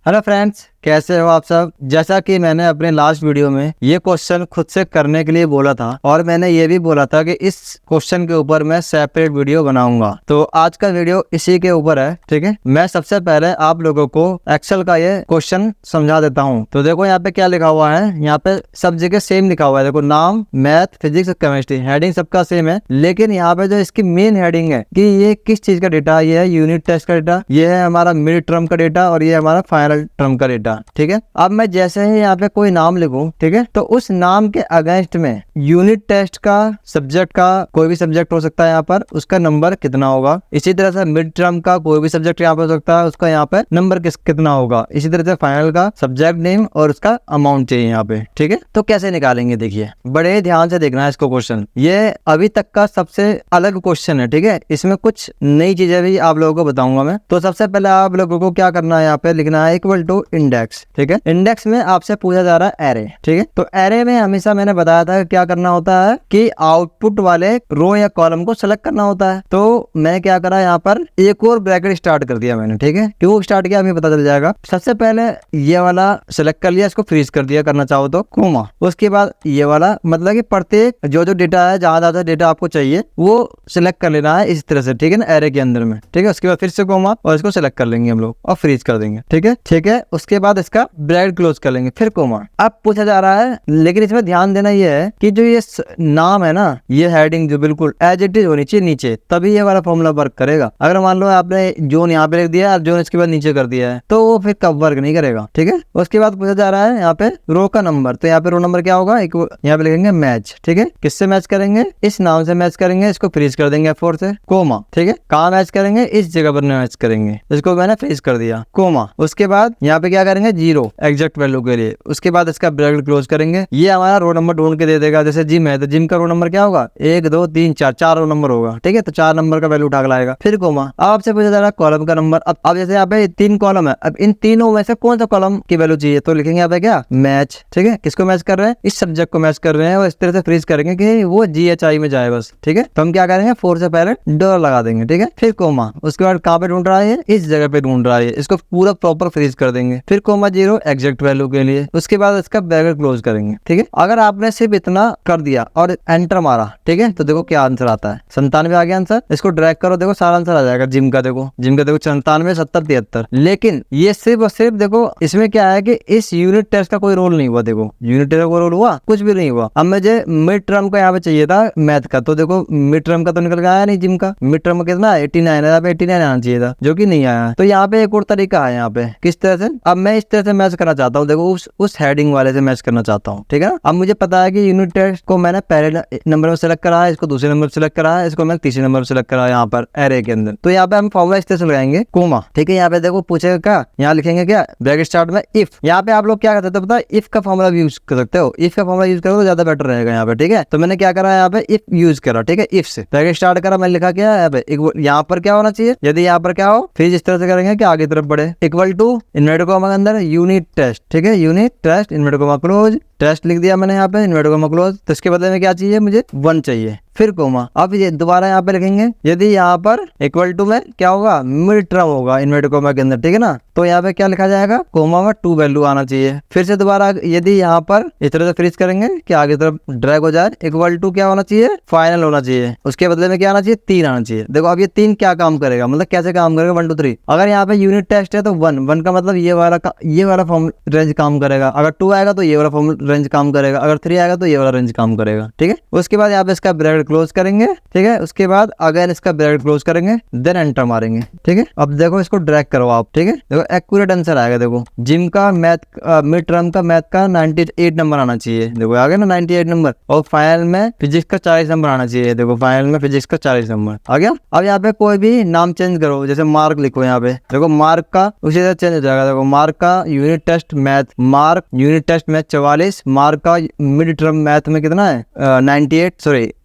Hello friends, कैसे हो आप सब। जैसा कि मैंने अपने लास्ट वीडियो में ये क्वेश्चन खुद से करने के लिए बोला था और मैंने ये भी बोला था कि इस क्वेश्चन के ऊपर मैं सेपरेट वीडियो बनाऊंगा। तो आज का वीडियो इसी के ऊपर है। ठीक है, मैं सबसे पहले आप लोगों को एक्सेल का ये क्वेश्चन समझा देता हूँ। तो देखो यहाँ पे क्या लिखा हुआ है, यहाँ पे सब जगह सेम लिखा हुआ है। देखो नाम, मैथ, फिजिक्स, केमिस्ट्री, हेडिंग सबका सेम है। लेकिन यहाँ पे जो इसकी मेन हेडिंग है कि ये किस चीज का डेटा, ये है यूनिट टेस्ट का डेटा, ये है हमारा मिड टर्म का डेटा और ये हमारा फाइनल टर्म का डेटा। ठीक है, अब मैं जैसे ही यहाँ पे कोई नाम लिखूं, ठीक है, तो उस नाम के अगेंस्ट में यूनिट टेस्ट का सब्जेक्ट का, कोई भी सब्जेक्ट हो सकता है यहाँ पर, उसका नंबर कितना होगा। इसी तरह से मिड टर्म का कोई भी सब्जेक्ट यहाँ पर हो सकता है, उसका यहाँ पे नंबर कितना होगा। इसी तरह से फाइनल का सब्जेक्ट नेम और उसका अमाउंट चाहिए यहाँ पे। ठीक है, तो कैसे निकालेंगे, देखिए बड़े ध्यान से देखना है इसको क्वेश्चन। ये अभी तक का सबसे अलग क्वेश्चन है। ठीक है, इसमें कुछ नई चीजें भी आप लोगों को बताऊंगा मैं। तो सबसे पहले आप लोगों को क्या करना है, यहाँ पे लिखना है इक्वल टू इंडेक्स। ठीक है, इंडेक्स में आपसे पूछा जा रहा है एरे। ठीक है, तो एरे में हमेशा मैंने बताया था क्या करना होता है कि आउटपुट वाले रो या कॉलम को सेलेक्ट करना होता है। तो मैं क्या करा, यहाँ पर एक और ब्रैकेट स्टार्ट कर दिया मैंने। ठीक है, क्यों स्टार्ट किया हमें पता चल जाएगा। सबसे पहले ये वाला सेलेक्ट कर लिया, इसको फ्रीज कर दिया करना चाहो तो, कोमा। उसके बाद ये वाला, मतलब कि प्रत्येक जो डेटा है, जहां जहां डेटा आपको चाहिए वो सिलेक्ट कर लेना है इस तरह से। ठीक है ना, एरे के अंदर में। ठीक है, उसके बाद फिर से कोमा और इसको सेलेक्ट कर लेंगे हम लोग और फ्रीज कर देंगे। ठीक है, ठीक है, उसके बाद इसका ब्रैकेट क्लोज कर लेंगे, फिर कोमा। अब पूछा जा रहा है, लेकिन इसमें ध्यान देना ये है कि जो ये नाम है ना, ये हेडिंग जो बिल्कुल एज इट इज होनी चाहिए नीचे, तभी ये वाला फॉर्मूला वर्क करेगा। अगर मान लो आपने जोन यहाँ पे लिख दिया और जोन इसके बाद नीचे कर दिया है तो वो फिर कब वर्क नहीं करेगा। ठीक है, उसके बाद पूछा जा रहा है यहाँ पे रो का नंबर। तो यहाँ पे रो नंबर क्या होगा, यहाँ पे लिखेंगे मैच। ठीक है, किससे मैच करेंगे, इस नाम से मैच करेंगे। इसको फ्रीज कर देंगे F4 से, कोमा। ठीक है, कहाँ मैच करेंगे, इस जगह पर मैच करेंगे। इसको मैंने फ्रीज कर दिया, कोमा। उसके बाद यहाँ पे क्या करेंगे, 0 एग्जैक्ट वैल्यू के लिए। उसके बाद इसका ब्रैकेट क्लोज करेंगे। ये हमारा रो नंबर ढूंढ के दे देगा। जैसे जिम है तो जिम का रो नंबर क्या होगा, 1 2 3 4, 4 रो नंबर होगा। ठीक है, तो 4 नंबर का वैल्यू उठा के लाएगा, फिर कोमा। अब आपसे पूछा जा रहा है कॉलम का नंबर। अब जैसे यहाँ पे 3 कॉलम है, अब इन तीनों में से कौन सा कॉलम की वैल्यू चाहिए, तो लिखेंगे यहाँ पे क्या, मैच। ठीक है, किसको मैच कर रहे हैं, इस सब्जेक्ट को मैच कर रहे हैं और इस तरह से फ्रीज करेंगे कि वो GHI में जाए बस। ठीक है, तो हम क्या करेंगे, 4 से पहले डॉलर लगा देंगे। ठीक है, फिर कोमा। उसके बाद कहाँ पे ढूंढ रहा है, इस जगह पे ढूंढ रहा है, इसको पूरा प्रॉपर फ्रीज कर देंगे, फिर कोमा 0 एग्जैक्ट वैल्यू के लिए। उसके बाद इसका ब्रैकेट क्लोज करेंगे। ठीक है, अगर आपने सिर्फ इतना कर दिया और एंटर मारा, ठीक है, तो देखो क्या आंसर आता है, 97 आ गया आंसर। इसको ड्रैग करो, देखो सारा आंसर आ जाएगा। जिम का देखो 97 70 73। लेकिन ये सिर्फ और सिर्फ देखो इसमें क्या है कि इस यूनिट टेस्ट का कोई रोल नहीं हुआ। देखो यूनिट टेस्ट का कोई रोल हुआ, कुछ भी नहीं हुआ। अब मुझे मिड टर्म का यहाँ पे चाहिए था मैथ का, तो देखो मिड टर्म का तो निकल के आया नहीं। जिम का मिड टर्म कितना 89 है, 89 आना चाहिए था, जो कि नहीं आया। तो यहाँ पे एक और तरीका है, यहाँ पे किस तरह से, अब मैं इस तरह से मैच करना चाहता हूँ। देखो उस हेडिंग वाले से मैच करना चाहता हूँ। ठीक है, अब मुझे पता है कि यूनिट टेस्ट को मैंने पहले नंबर में सेलेक्ट करा है, इसको दूसरे नंबर सेलेक्ट करा है, इसको मैंने तीसरे नंबर सेलेक्ट करा है यहाँ पर एरे के अंदर। तो यहाँ पे हम फॉर्मूला इस तरह से लगाएंगे, कोमा। ठीक है, यहाँ पे देखो पूछेगा क्या, यहाँ लिखेंगे क्या, ब्रैकेट स्टार्ट में इफ। यहाँ पे आप लोग क्या कर सकते हो पता है, इफ का फॉर्मूला भी यूज कर सकते हो। इफ का फॉर्मूला यूज करो तो ज्यादा बेटर रहेगा यहाँ पे। ठीक है, तो मैंने क्या करा, यहाँ पे इफ यूज करा। ठीक है, इफ से ब्रैकेट स्टार्ट करा, मैंने लिखा क्या यहाँ पे, यहाँ पर क्या होना चाहिए, यदि यहाँ पर क्या हो, फिर इस तरह से करेंगे कि आगे तरफ बढ़े, इक्वल टू इनवर्टेड कॉमा के अंदर यूनिट टेस्ट। ठीक है, unit test inverted comma close, test लिख दिया मैंने यहाँ पे इनवर्टेड कॉमा क्लोज। तो इसके बदले में क्या चाहिए मुझे, 1 चाहिए, फिर कोमा। अब ये दोबारा यहाँ पे लिखेंगे, यदि यहाँ पर इक्वल टू में क्या होगा, मिड टर्म होगा इनवर्टेड कॉमा के अंदर। ठीक है ना, तो यहाँ पे क्या लिखा जाएगा, कोमा में 2 वैल्यू आना चाहिए। फिर से दोबारा यदि यहाँ पर इस तरह से फ्रीज करेंगे कि आगे तरफ ड्रैग हो जाए, इक्वल टू क्या होना चाहिए, फाइनल होना चाहिए। उसके बदले में क्या आना चाहिए, 3 आना चाहिए। देखो अब ये 3 क्या काम करेगा, मतलब कैसे काम करेगा, 1 2 3। अगर यहाँ पे यूनिट टेस्ट है तो 1 का मतलब ये वाला फॉर्म रेंज काम करेगा। अगर 2 आएगा तो ये वाला फॉर्म रेंज काम करेगा। अगर 3 आएगा तो ये वाला रेंज काम करेगा। ठीक है, उसके बाद यहाँ पे इसका ब्रैकेट क्लोज करेंगे। ठीक है, उसके बाद अगेन इसका ब्रैकेट क्लोज करेंगे, देन एंटर मारेंगे। ठीक है, अब देखो इसको ड्रैग करो आप। ठीक है, देखो एक्यूरेट आंसर आएगा। देखो जिम का मैथ मिड टर्म का मैथ का 98 नंबर आना चाहिए। देखो आ गया ना 98 नंबर। और फाइनल में फिजिक्स का 40 नंबर आना चाहिए। देखो फाइनल में फिजिक्स का 40 नंबर आ गया। अब यहाँ पे कोई भी नाम चेंज करो, जैसे मार्क लिखो यहाँ पे, देखो मार्क का उसी तरह चेंज हो जाएगा। देखो मार्क का unit test math, mark unit test math 44, mark का मिड टर्म मैथ में कितना है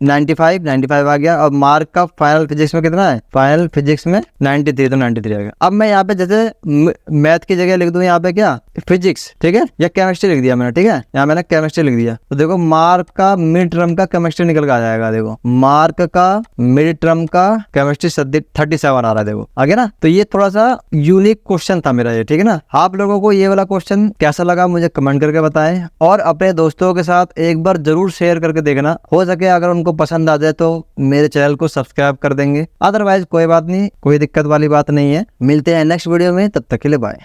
95 आ गया। और मार्क का फाइनल फिजिक्स में कितना है, फाइनल फिजिक्स में 93, तो 93 आ गया। अब मैं यहाँ पे जैसे मैथ की जगह लिख दूं यहाँ पे क्या फिजिक्स, ठीक है, या केमिस्ट्री लिख दिया मैंने, ठीक है, यहाँ मैंने केमिस्ट्री लिख दिया, तो देखो मार्क का मिड टर्म का केमिस्ट्री निकल के आ जाएगा। देखो मार्क का मिड टर्म का केमिस्ट्री 37 आ रहा है, देखो आ गया ना। तो ये थोड़ा सा यूनिक क्वेश्चन था मेरा ये, ठीक है ना। आप लोगों को ये वाला क्वेश्चन कैसा लगा मुझे कमेंट करके बताएं, और अपने दोस्तों के साथ एक बार जरूर शेयर करके देखना, हो सके अगर उनको पसंद आ जाए तो मेरे चैनल को सब्सक्राइब कर देंगे, अदरवाइज कोई बात नहीं, कोई दिक्कत वाली बात नहीं है। मिलते हैं नेक्स्ट वीडियो में, तब तक के लिए बाय।